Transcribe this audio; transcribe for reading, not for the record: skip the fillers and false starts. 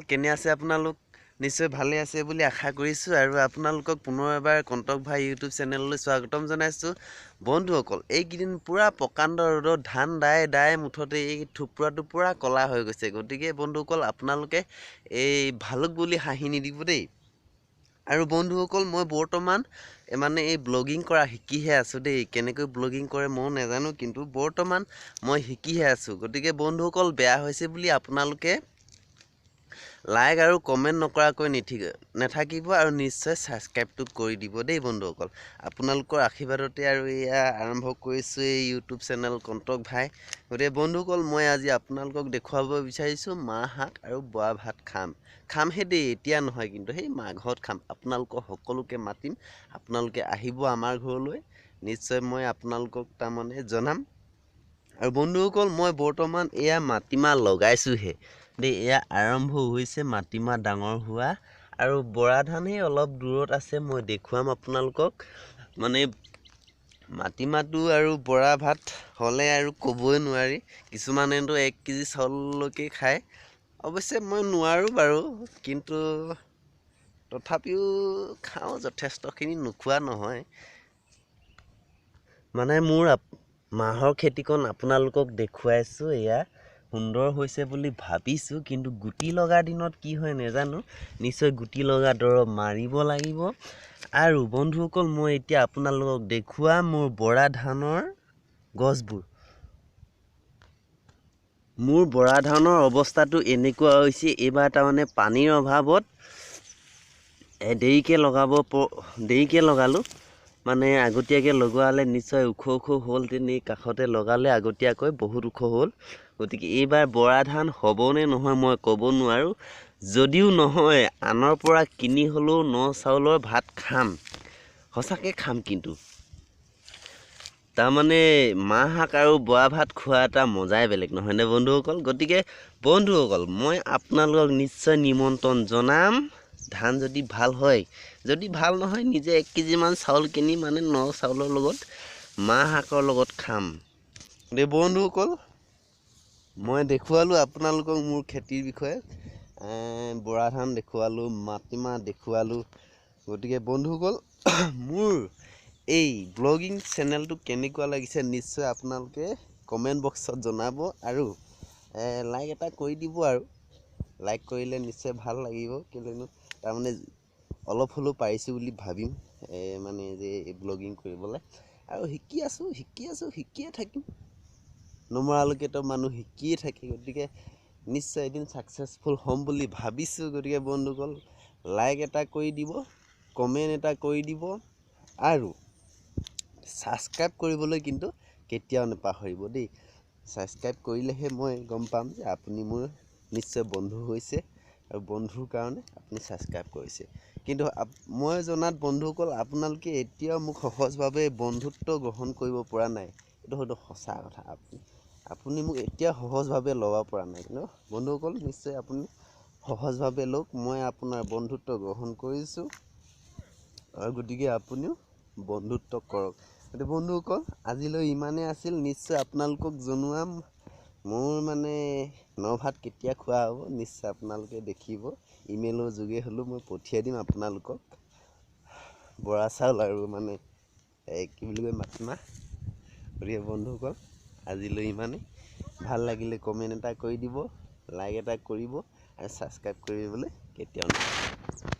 কেনে আছে আপোনালোক নিশ্চয় ভালে আছে বুলি আশা কৰিছোঁ আৰু আপোনালোকক পুনৰ এবাৰ কণ্টক ভাই ইউটিউব চেনেললৈ স্বাগতম জনাইছোঁ। বন্ধুসকল, এইকেইদিন পূৰা প্ৰকাণ্ড ৰ'দত ধান দাই মুঠতে এই থোপৰাটো পূৰা ক'লা হৈ গৈছে। গতিকে বন্ধুসকল, আপোনালোকে এই ভালুক বুলি হাঁহি নিদিব দেই। আৰু বন্ধুসকল, মই বৰ্তমান মানে এই ব্লগিং কৰা শিকিহে আছোঁ দেই। কেনেকৈ ব্লগিং কৰে ময়ো নাজানো, কিন্তু বৰ্তমান মই শিকিহে আছোঁ। গতিকে বন্ধুসকল, বেয়া হৈছে বুলি আপোনালোকে লাইক আৰু কমেণ্ট নকৰাকৈ নাথাকিব আৰু নিশ্চয় ছাবস্ক্ৰাইবটো কৰি দিব দেই বন্ধুসকল। আপোনালোকৰ আশীৰ্বাদতে আৰু এয়া আৰম্ভ কৰিছোঁ এই ইউটিউব চেনেল কণ্টক ভাই। গতিকে বন্ধুসকল, মই আজি আপোনালোকক দেখুৱাব বিচাৰিছোঁ মাহ শাক আৰু বৰা ভাত খামহে দেই, এতিয়া নহয়, কিন্তু সেই মাঘত খাম। আপোনালোকক সকলোকে মাতিম, আপোনালোকে আহিব আমাৰ ঘৰলৈ, নিশ্চয় মই আপোনালোকক তাৰমানে জনাম। আৰু বন্ধুসকল, মই বৰ্তমান এয়া মাটিমাহ লগাইছোঁহে দেই। এয়া আৰম্ভ হৈছে মাটিমাহ ডাঙৰ হোৱা, আৰু বৰা ধানেই অলপ দূৰত আছে, মই দেখুৱাম আপোনালোকক। মানে মাটিমাহটো আৰু বৰা ভাত হ'লে আৰু ক'বই নোৱাৰি। কিছুমানেতো 1 কেজি চাউললৈকে খায়। অৱশ্যে মই নোৱাৰোঁ বাৰু, কিন্তু তথাপিও খাওঁ যথেষ্টখিনি, নোখোৱা নহয়। মানে মোৰ মাহৰ খেতিকণ আপোনালোকক দেখুৱাইছোঁ, এয়া সুন্দৰ হৈছে বুলি ভাবিছোঁ, কিন্তু গুটি লগা দিনত কি হয় নাজানো। নিশ্চয় গুটি লগা দৰৱ মাৰিব লাগিব। আৰু বন্ধুসকল, মই এতিয়া আপোনালোকক দেখুৱাম মোৰ বৰা ধানৰ গছবোৰ। মোৰ বৰা ধানৰ অৱস্থাটো এনেকুৱা হৈছে, এইবাৰ তাৰমানে পানীৰ অভাৱত দেৰিকৈ লগালোঁ। মানে আগতীয়াকৈ লগোৱা হ'লে নিশ্চয় ওখ হ'ল, তেনে কাষতে লগালে আগতীয়াকৈ বহুত ওখ হ'ল। গতিকে এইবাৰ বৰা ধান হ'বনে নহয় মই ক'ব নোৱাৰোঁ। যদিও নহয়, আনৰ পৰা কিনি হ'লেও ন চাউলৰ ভাত খাম, সঁচাকৈ খাম। কিন্তু তাৰমানে মাহ শাক আৰু বৰা ভাত খোৱা এটা মজাই বেলেগ, নহয়নে বন্ধুসকল? গতিকে বন্ধুসকল, মই আপোনালোকক নিশ্চয় নিমন্ত্ৰণ জনাম। ধান যদি ভাল হয়, যদি ভাল নহয়, নিজে 1 কেজিমান চাউল কিনি মানে ন চাউলৰ লগত মাহ শাকৰ লগত খাম দেই বন্ধুসকল। মই দেখুৱালোঁ আপোনালোকক মোৰ খেতিৰ বিষয়ে, বৰা ধান দেখুৱালোঁ, মাটিমাহ দেখুৱালোঁ। গতিকে বন্ধুসকল, মোৰ এই ব্লগিং চেনেলটো কেনেকুৱা লাগিছে নিশ্চয় আপোনালোকে কমেণ্ট বক্সত জনাব, আৰু লাইক এটা কৰি দিব। আৰু লাইক কৰিলে নিশ্চয় ভাল লাগিব, কেলৈনো তাৰমানে অলপ হ'লেও পাৰিছোঁ বুলি ভাবিম মানে যে এই ব্লগিং কৰিবলৈ। আৰু শিকিয়ে থাকিম, নমৰালৈকেতো মানুহ শিকিয়ে থাকে। গতিকে নিশ্চয় এদিন ছাকচেছফুল হ'ম বুলি ভাবিছোঁ। গতিকে বন্ধুসকল, লাইক এটা কৰি দিব, কমেণ্ট এটা কৰি দিব, আৰু ছাবস্ক্ৰাইব কৰিবলৈ কিন্তু কেতিয়াও নাপাহৰিব দেই। ছাবস্ক্ৰাইব কৰিলেহে মই গম পাম যে আপুনি মোৰ নিশ্চয় বন্ধু হৈছে, আৰু বন্ধুৰ কাৰণে আপুনি ছাবস্ক্ৰাইব কৰিছে। কিন্তু মই জনাত বন্ধুসকল, আপোনালোকে এতিয়াও মোক সহজভাৱে বন্ধুত্ব গ্ৰহণ কৰিব পৰা নাই। এইটো হয়তো সঁচা কথা। আপুনি মোক এতিয়া সহজভাৱে ল'ব পৰা নাই, কিন্তু বন্ধুসকল নিশ্চয় আপুনি সহজভাৱে লওক। মই আপোনাৰ বন্ধুত্ব গ্ৰহণ কৰিছোঁ, আৰু গতিকে আপুনিও বন্ধুত্ব কৰক। গতিকে বন্ধুসকল, আজিলৈ ইমানেই আছিল। নিশ্চয় আপোনালোকক জনোৱাম মোৰ মানে ভাত কেতিয়া খোৱা হ'ব, নিশ্চয় আপোনালোকে দেখিব। ইমেইলৰ যোগে হ'লেও মই পঠিয়াই দিম আপোনালোকক বৰা চাউল আৰু মানে কি বুলি কয়, মাটিমাহ। গতিকে বন্ধুসকল, আজিলৈ ইমানেই। ভাল লাগিলে কমেণ্ট এটা কৰি দিব, লাইক এটা কৰিব, আৰু ছাবস্ক্ৰাইব কৰিবলৈ কেতিয়াও নাপাহৰিব।